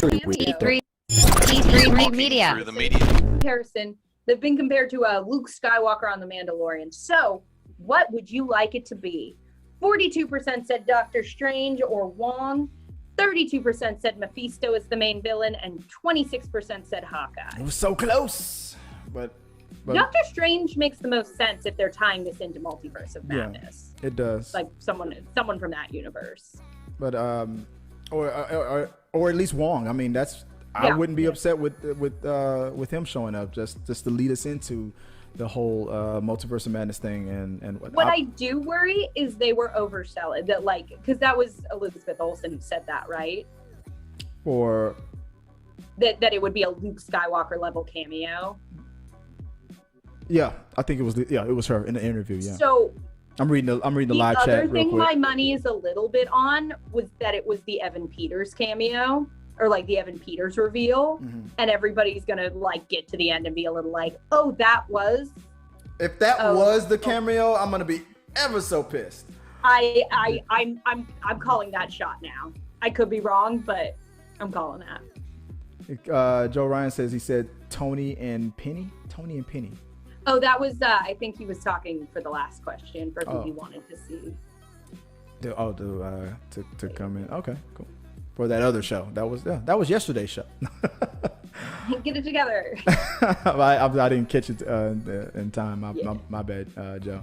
E3 E3 media. Through the media. Comparison, they've been compared to Luke Skywalker on The Mandalorian. So, what would you like it to be? 42% said Doctor Strange or Wong. 32% said Mephisto is the main villain, and 26% said Hawkeye. It was so close, but Doctor Strange makes the most sense if they're tying this into Multiverse of Madness. Yeah, it does. Like someone from that universe. But or at least Wong. I mean, I wouldn't be upset with him showing up just to lead us into the whole Multiverse of Madness thing. And what I do worry is they were overselling that, like, because that was Elizabeth Olsen who said that, right? Or that it would be a Luke Skywalker level cameo. Yeah, I think it was her in the interview. Yeah. So I'm reading the live chat. The other thing real quick. my money is a little bit on was that it was the Evan Peters cameo, or like the Evan Peters reveal, and everybody's gonna like get to the end and be a little like, oh, that was. If that was the cameo, I'm gonna be ever so pissed. I'm calling that shot now. I could be wrong, but I'm calling that. Joe Ryan says he said Tony and Penny. Oh, that was, I think he was talking for the last question for who he wanted to see. To come in. Okay, cool. For that other show. That was yesterday's show. Get it together. I didn't catch it in time. My bad, Joe.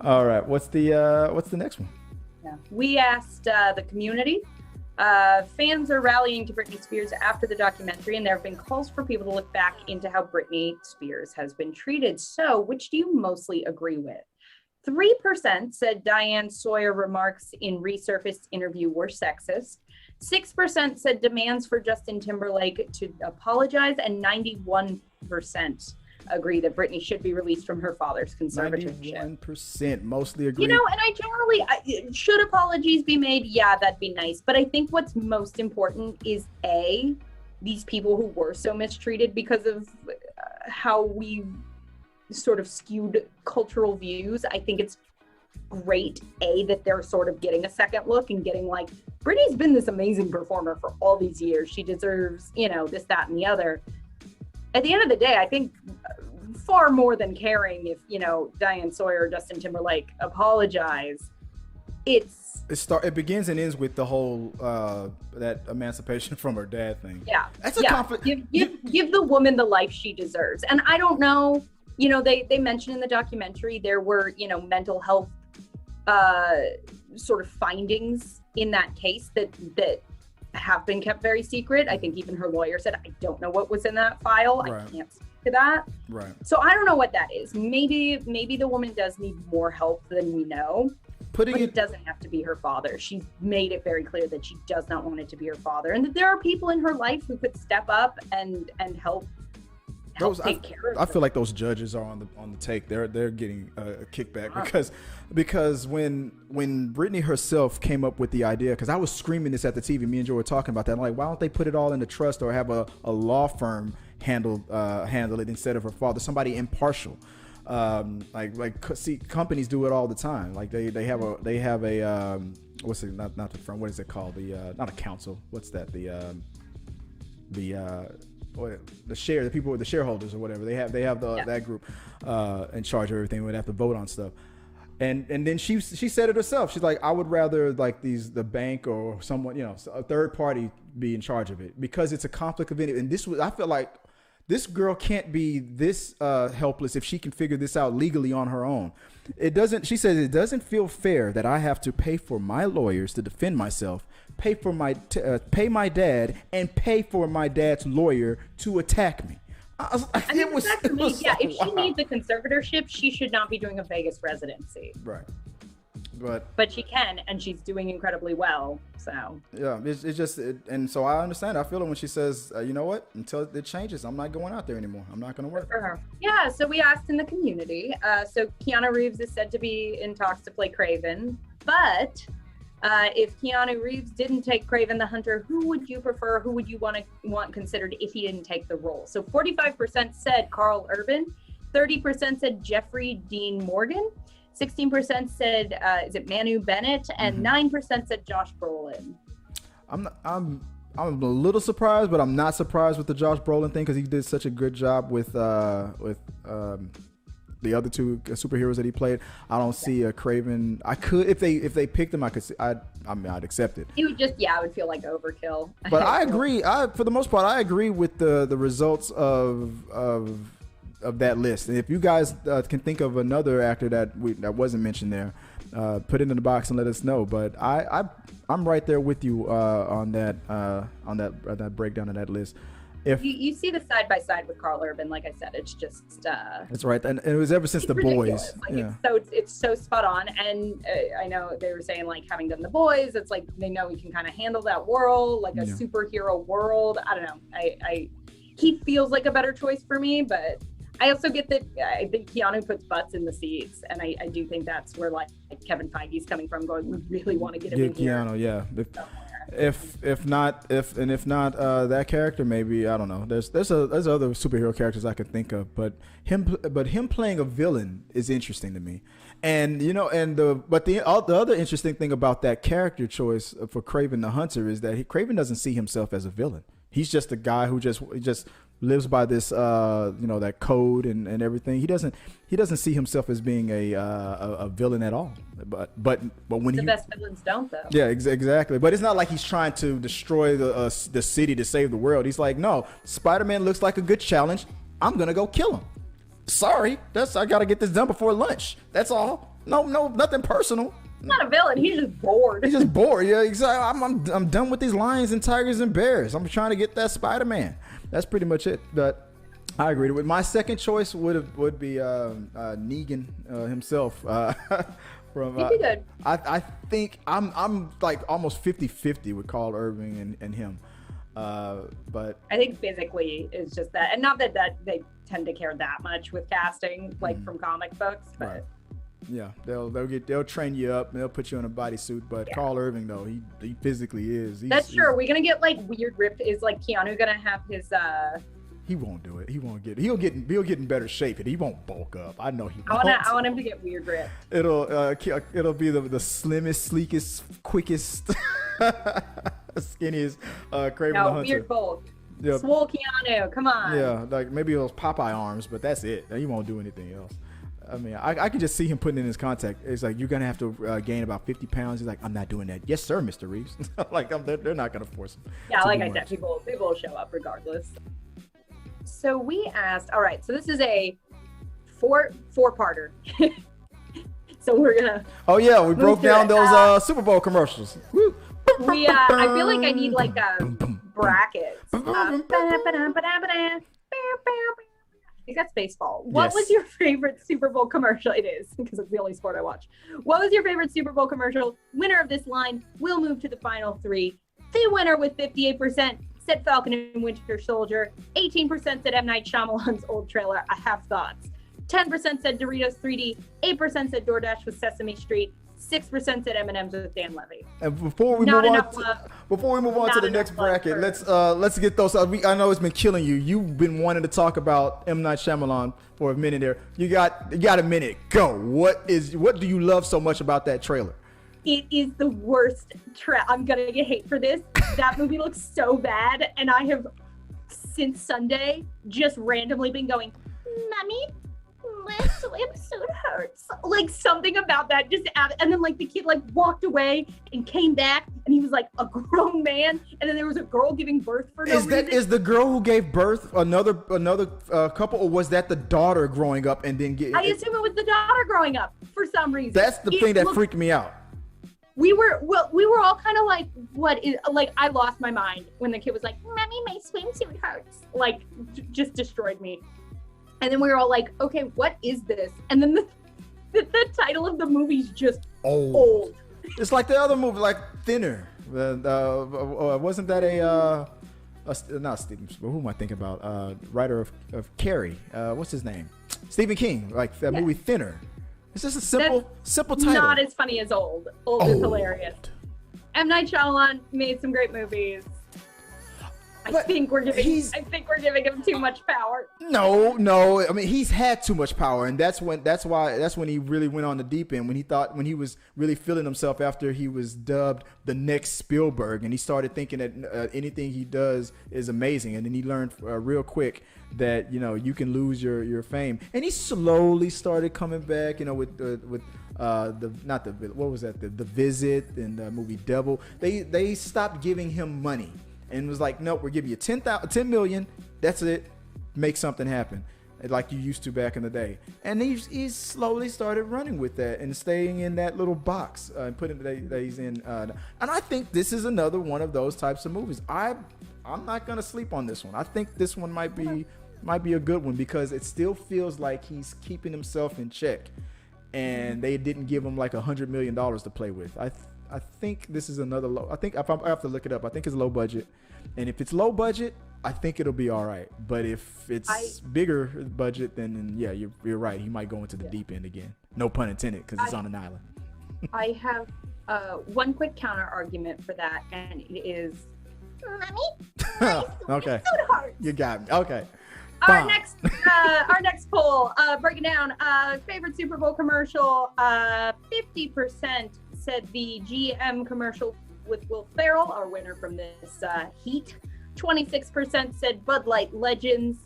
All right, what's the next one? Yeah. We asked the community. Fans are rallying to Brittany Spears after the documentary, and there have been calls for people to look back into how Brittany Spears has been treated. So, which do you mostly agree with? 3% said Diane Sawyer remarks in resurfaced interview were sexist. 6% said demands for Justin Timberlake to apologize, and 91% agree that Britney should be released from her father's conservatorship. 91% mostly agree. You know, and I generally, should apologies be made? Yeah, that'd be nice. But I think what's most important is these people who were so mistreated because of how we sort of skewed cultural views. I think it's great, that they're sort of getting a second look and getting like, Britney's been this amazing performer for all these years. She deserves, this, that, and the other. At the end of the day, I think far more than caring if, Diane Sawyer or Justin Timberlake apologize, it begins and ends with the whole that emancipation from her dad thing. Yeah. That's a give the woman the life she deserves. And I don't know, they mentioned in the documentary there were, mental health sort of findings in that case that have been kept very secret. I think even her lawyer said, I don't know what was in that file. Right. I can't speak to that. Right. So I don't know what that is. Maybe the woman does need more help than we know. But it doesn't have to be her father. She's made it very clear that she does not want it to be her father, and that there are people in her life who could step up and help take care of her. I feel like those judges are on the take. They're getting a kickback because when Britney herself came up with the idea, because I was screaming this at the TV, me and Joe were talking about that. I'm like, why don't they put it all in the trust or have a law firm handle it instead of her father, somebody impartial. See, companies do it all the time. Like they have a what's it, not the firm, what is it called, the not a council, what's that, the shareholders or whatever, they have that group in charge of everything. We'd have to vote on stuff, and then she said it herself. She's like, I would rather like the bank or someone, a third party be in charge of it, because it's a conflict of interest. And I feel like this girl can't be this helpless if she can figure this out legally on her own. She says it doesn't feel fair that I have to pay for my lawyers to defend myself, pay my dad, and pay for my dad's lawyer to attack me. If she needs a conservatorship, she should not be doing a Vegas residency. Right. But she can, and she's doing incredibly well. So yeah, it's just, and so I understand. I feel it when she says, you know what? Until it changes, I'm not going out there anymore. I'm not going to work for her. Yeah. So we asked in the community. So Keanu Reeves is said to be in talks to play Kraven, but if Keanu Reeves didn't take Kraven the Hunter, who would you prefer? Who would you want considered if he didn't take the role? So 45% said Carl Urban, 30% said Jeffrey Dean Morgan. 16% said, is it Manu Bennett? And 9% said Josh Brolin. I'm a little surprised, but I'm not surprised with the Josh Brolin thing because he did such a good job with the other two superheroes that he played. I don't see a Kraven. I could if they picked him. I'd accept it. It would just I would feel like overkill. But I agree. For the most part, I agree with the results of that list. And if you guys can think of another actor that wasn't mentioned there, put it in the box and let us know. But I'm right there with you on that breakdown of that list. If you see the side by side with Carl Urban, like I said, it's just that's right, and it was ever since The ridiculous. Boys. Like, Yeah. it's so spot on, and I know they were saying like having done The Boys, it's like they know he can kind of handle that world, like a superhero world. I don't know. He feels like a better choice for me, but I also get that I think Keanu puts butts in the seats, and I do think that's where like Kevin Feige's coming from, going, we really want to get him in Keanu, here. yeah. If not that character, maybe I don't know. There's other superhero characters I could think of, but him playing a villain is interesting to me. And the other interesting thing about that character choice for Kraven the Hunter is that Kraven doesn't see himself as a villain. He's just a guy who just lives by this that code and everything. He doesn't see himself as being a villain at all. But when the best villains don't, though. Yeah, exactly. But it's not like he's trying to destroy the city to save the world. He's like, no, Spider-Man looks like a good challenge. I'm gonna go kill him. Sorry, I gotta get this done before lunch. That's all. No, nothing personal. He's not a villain. He's just bored. He's just bored. Yeah, exactly. I'm done with these lions and tigers and bears. I'm trying to get that Spider-Man. That's pretty much it. But I agree with my second choice would be Negan himself. From He'd be good. I think I'm like almost 50-50 with Carl Urban and him. But I think physically is just that, and not that they tend to care that much with casting, like from comic books, but. Right. Yeah, they'll train you up and they'll put you in a bodysuit. But Carl Urban, though, he physically is. That's true. Are we gonna get like weird ripped? Is like Keanu gonna have his? He won't do it. He won't get it. He'll get in better shape, and he won't bulk up. I know he won't. I want him to get weird ripped. It'll be the slimmest, sleekest, quickest, skinniest Kraven the Hunter. Weird bulk. Yep. Swole Keanu, come on. Yeah, like maybe those Popeye arms, but that's it. He won't do anything else. I mean, I can just see him putting in his contract. It's like, you're going to have to gain about 50 pounds. He's like, I'm not doing that. Yes, sir, Mr. Reeves. Like, they're not going to force him. Yeah, like I said, people will show up regardless. So we asked, all right, so this is a four-parter. So we're going to... Oh, yeah, we broke down those Super Bowl commercials. Woo. I feel like I need like brackets. I think that's baseball. What was your favorite Super Bowl commercial? It is, because it's the only sport I watch. What was your favorite Super Bowl commercial? Winner of this line will move to the final three. The winner with 58% said Falcon and Winter Soldier. 18% said M. Night Shyamalan's old trailer, I Have Thoughts. 10% said Doritos 3D. 8% said DoorDash with Sesame Street. 6% said M&M's with Dan Levy. And before we move on to the next bracket, let's get those. I know it's been killing you. You've been wanting to talk about M. Night Shyamalan for a minute there. You got a minute. Go. What do you love so much about that trailer? It is the worst I'm gonna get hate for this. That movie looks so bad, and I have since Sunday just randomly been going, Mommy, my swimsuit hurts. Like something about that and then like the kid like walked away and came back and he was like a grown man, and then there was a girl giving birth for no reason. Is the girl who gave birth another couple, or was that the daughter growing up and then I assume it was the daughter growing up for some reason. That's the thing that freaked me out. We were all kind of like, what is, like, I lost my mind when the kid was like, Mommy, my swimsuit hurts. Like, just destroyed me. And then we were all like, okay, what is this? And then the title of the movie's just old. It's like the other movie, like Thinner. Wasn't that not Stephen, who am I thinking about? Writer of Carrie. What's his name? Stephen King. Like that movie Thinner. It's just a simple title. Not as funny as Old. Old is hilarious. M. Night Shyamalan made some great movies. I think we're giving him too much power. No. I mean, he's had too much power, and that's when he really went on the deep end. When he was really feeling himself after he was dubbed the next Spielberg, and he started thinking that anything he does is amazing, and then he learned real quick that you can lose your fame, and he slowly started coming back. With the Visit and the movie Devil. They stopped giving him money. And was like, nope, we're giving you 10 million. That's it. Make something happen, like you used to back in the day. And he slowly started running with that and staying in that little box and putting that he's in. And I think this is another one of those types of movies. I'm not gonna sleep on this one. I think this one might be a good one because it still feels like he's keeping himself in check, and they didn't give him like $100 million to play with. I think this is another low. I have to look it up. I think it's low budget, and if it's low budget, I think it'll be all right. But if it's bigger budget, then yeah, you're right. He might go into the deep end again. No pun intended, because it's on an island. I have one quick counter argument for that, and it is, Mommy, okay, you got me. Okay. Our next poll, breaking down favorite Super Bowl commercial. 50% said the GM commercial with Will Ferrell, our winner from this heat. 26% said Bud Light Legends.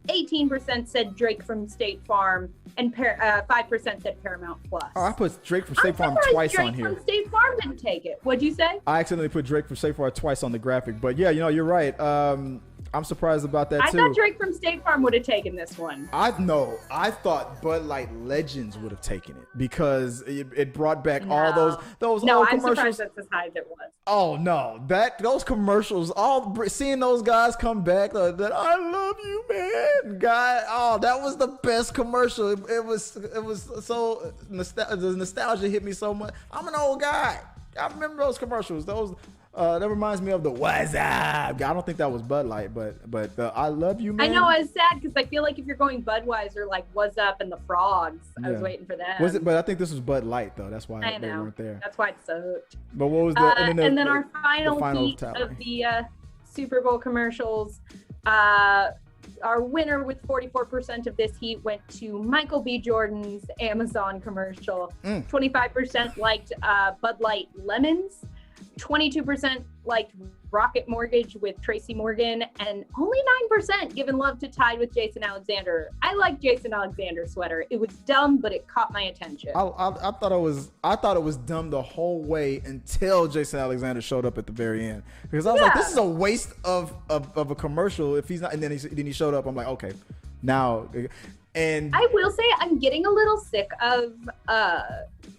18% said Drake from State Farm, and 5% said Paramount Plus. Oh, I put Drake from State Farm twice on here. Drake from State Farm didn't take it. What'd you say? I accidentally put Drake from State Farm twice on the graphic, but yeah, you're right. I'm surprised about that too. I thought Drake from State Farm would have taken this one. I thought Bud Light Legends would have taken it because it brought back all those No, old I'm commercials. surprised that's as high as it was. Oh no, those commercials, seeing those guys come back, that I love you, man, guy. Oh, that was the best commercial. It was so the nostalgia hit me so much. I'm an old guy. I remember those commercials. That reminds me of the What's Up. I don't think that was Bud Light, but the I love you, man. I know, I was sad because I feel like if you're going Budweiser, like What's Up and the Frogs, I was waiting for them. Was it? But I think this was Bud Light though. That's why they weren't there. That's why it sucked. But what was and then our final heat of the Super Bowl commercials. Our winner with 44% of this heat went to Michael B. Jordan's Amazon commercial. 25% liked Bud Light Lemons. 22% liked Rocket Mortgage with Tracy Morgan, and only 9% given love to Tied with Jason Alexander. I like Jason Alexander's sweater. It was dumb, but it caught my attention. I thought it was dumb the whole way until Jason Alexander showed up at the very end, because I was like, this is a waste of a commercial if he's not. And then he showed up. I'm like, okay, now. And I will say I'm getting a little sick of,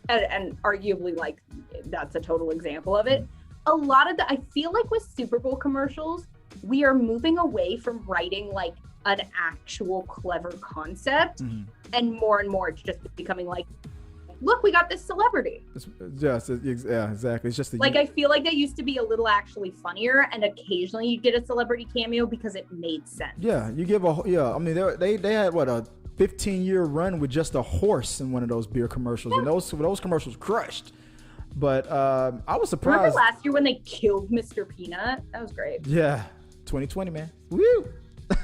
and arguably like that's a total example of it. A lot of I feel like with Super Bowl commercials, we are moving away from writing like an actual clever concept, and more it's just becoming like, look, we got this celebrity. Yeah, exactly. It's just I feel like they used to be a little actually funnier, and occasionally you get a celebrity cameo because it made sense. Yeah, you give I mean, they had what, a 15-year run with just a horse in one of those beer commercials, and those commercials crushed. But I was surprised. Remember last year when they killed Mr. Peanut? That was great. Yeah, 2020, man. Woo!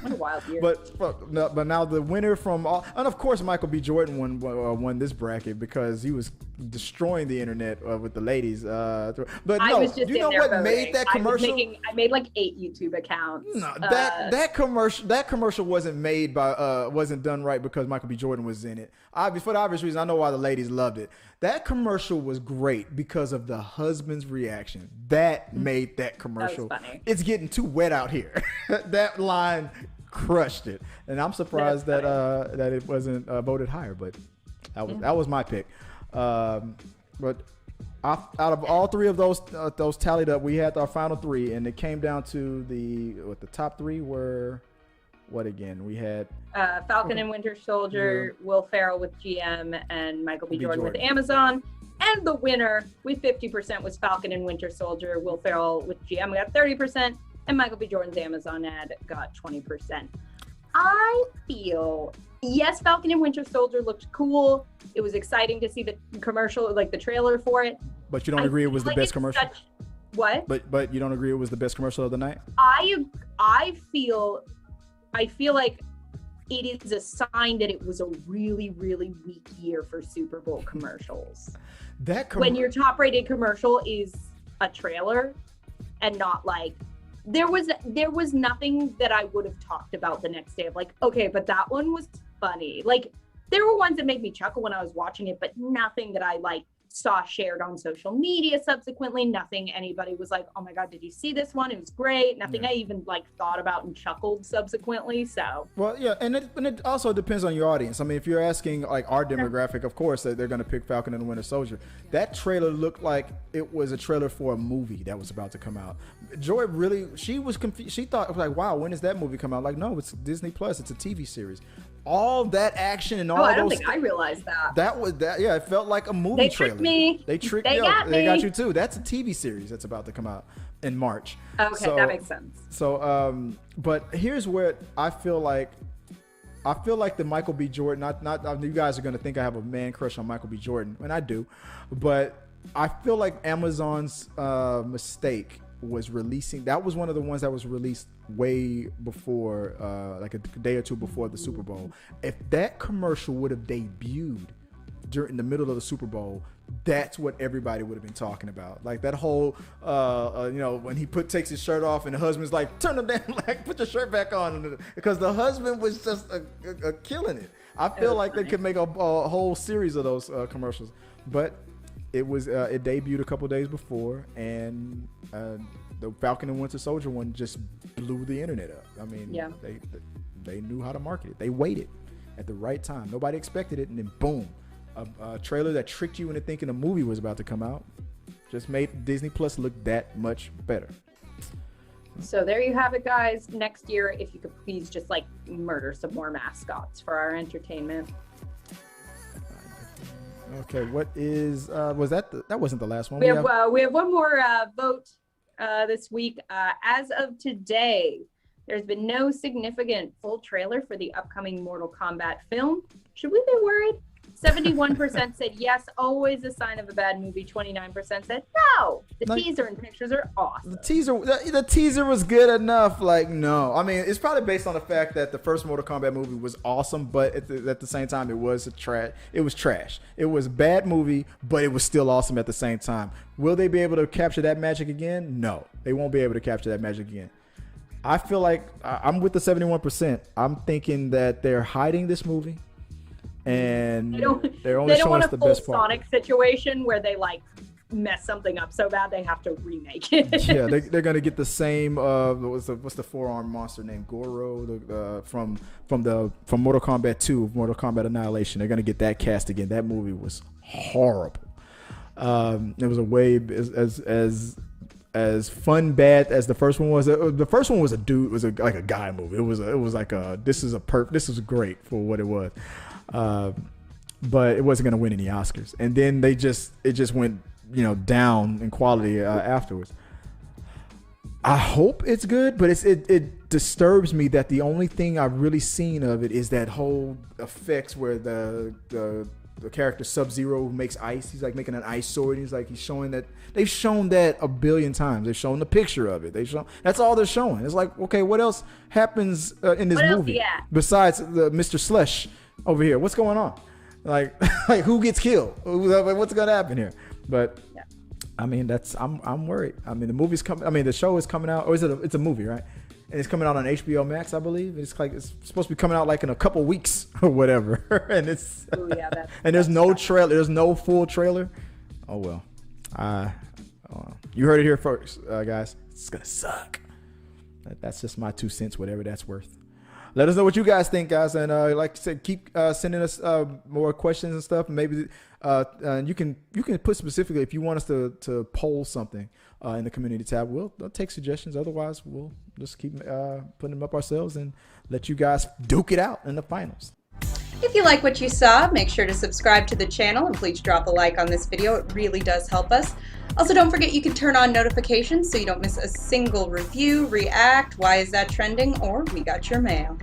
What a wild year. But now the winner from and of course Michael B. Jordan won this bracket because he was destroying the internet with the ladies. But no, you know what made that commercial? I made like 8 YouTube accounts. No, that commercial wasn't made by wasn't done right because Michael B. Jordan was in it. For the obvious reason, I know why the ladies loved it. That commercial was great because of the husband's reaction. That made that commercial. That was funny. It's getting too wet out here. That line crushed it, and I'm surprised that it wasn't voted higher. But that was my pick. But out of all three of those tallied up, we had our final 3, and it came down to the top 3 were what again? We had Falcon and Winter Soldier, Will Ferrell with GM, and Michael B. Jordan with Amazon. And the winner with 50% was Falcon and Winter Soldier. Will Ferrell with GM got 30%, and Michael B. Jordan's Amazon ad got 20%. I feel, yes, Falcon and Winter Soldier looked cool. It was exciting to see the commercial, like the trailer for it. But you don't agree it was the best commercial? What? But you don't agree it was the best commercial of the night? I feel like it is a sign that it was a really, really weak year for Super Bowl commercials. When your top rated commercial is a trailer and not like, there was nothing that I would have talked about the next day of like, okay, but that one was funny. Like, there were ones that made me chuckle when I was watching it, but nothing that I like saw shared on social media subsequently. Nothing anybody was like, oh my God, did you see this one? It was great. Nothing I even like thought about and chuckled subsequently. So well, yeah, and it also depends on your audience. I mean, if you're asking like our demographic, of course they're going to pick Falcon and the Winter Soldier. That trailer looked like it was a trailer for a movie that was about to come out. Joy she was confused. She thought like, wow, when does that movie come out? Like, no, it's Disney Plus. It's a TV series. All that action and all I don't think I realized that. That was that. Yeah, it felt like a movie trailer. They tricked me. They got you too. That's a TV series that's about to come out in March. Okay, so, that makes sense. So, but here's where I feel like the Michael B. Jordan. Not you guys are gonna think I have a man crush on Michael B. Jordan, and I do, but I feel like Amazon's mistake was releasing. That was one of the ones that was released way before, like a day or two before the Super Bowl. If that commercial would have debuted during the middle of the Super Bowl, that's what everybody would have been talking about. Like that whole, when he takes his shirt off and the husband's like, turn him down, like put your shirt back on, because the husband was just killing it. I feel like they could make a whole series of those commercials, but it debuted a couple days before, and the Falcon and Winter Soldier one just blew the internet up. I mean, they knew how to market it. They waited at the right time. Nobody expected it, and then boom. A trailer that tricked you into thinking a movie was about to come out just made Disney Plus look that much better. So there you have it, guys. Next year, if you could please just like murder some more mascots for our entertainment. Okay, what is was that? That wasn't the last one. We have one more vote this week. As of today, there's been no significant full trailer for the upcoming Mortal Kombat film. Should we be worried? 71% said yes, always a sign of a bad movie. 29% said no. The teaser and pictures are awesome. The teaser was good enough. Like, no. I mean, it's probably based on the fact that the first Mortal Kombat movie was awesome, but at the same time, it was trash. It was a bad movie, but it was still awesome at the same time. Will they be able to capture that magic again? No, they won't be able to capture that magic again. I feel like I'm with the 71%. I'm thinking that they're hiding this movie. And they're only showing us the best part. Sonic situation where they like mess something up so bad they have to remake it. Yeah, they're gonna get the same. What's the four-armed monster named Goro? From Mortal Kombat 2, Mortal Kombat Annihilation. They're gonna get that cast again. That movie was horrible. It was a way as fun bad as the first one was. The first one was like a guy movie. It was like this is great for what it was. But it wasn't going to win any Oscars, and then it just went down in quality afterwards. I hope it's good, but it disturbs me that the only thing I've really seen of it is that whole effects where the character Sub-Zero makes ice. He's like making an ice sword. He's showing that. They've shown that a billion times. They've shown the picture of it. That's all they're showing. It's like, okay, what else happens in this movie besides the Mr. Slush over here? What's going on? Like who gets killed? What's gonna happen here? But I mean, I'm worried. I mean, the movie's coming. I mean, the show is coming out, or it's a movie, right? And it's coming out on HBO Max, I believe. It's supposed to be coming out like in a couple weeks or whatever. And there's no trailer. There's no full trailer. Oh well. You heard it here first, guys. It's gonna suck. That's just my 2 cents, whatever that's worth. Let us know what you guys think, guys, and like I said, keep sending us more questions and stuff. Maybe you can put specifically if you want us to poll something in the community tab. We'll take suggestions. Otherwise, we'll just keep putting them up ourselves and let you guys duke it out in the finals. If you like what you saw, make sure to subscribe to the channel and please drop a like on this video. It really does help us. Also, don't forget you can turn on notifications so you don't miss a single review, react, why is that trending, or we got your mail.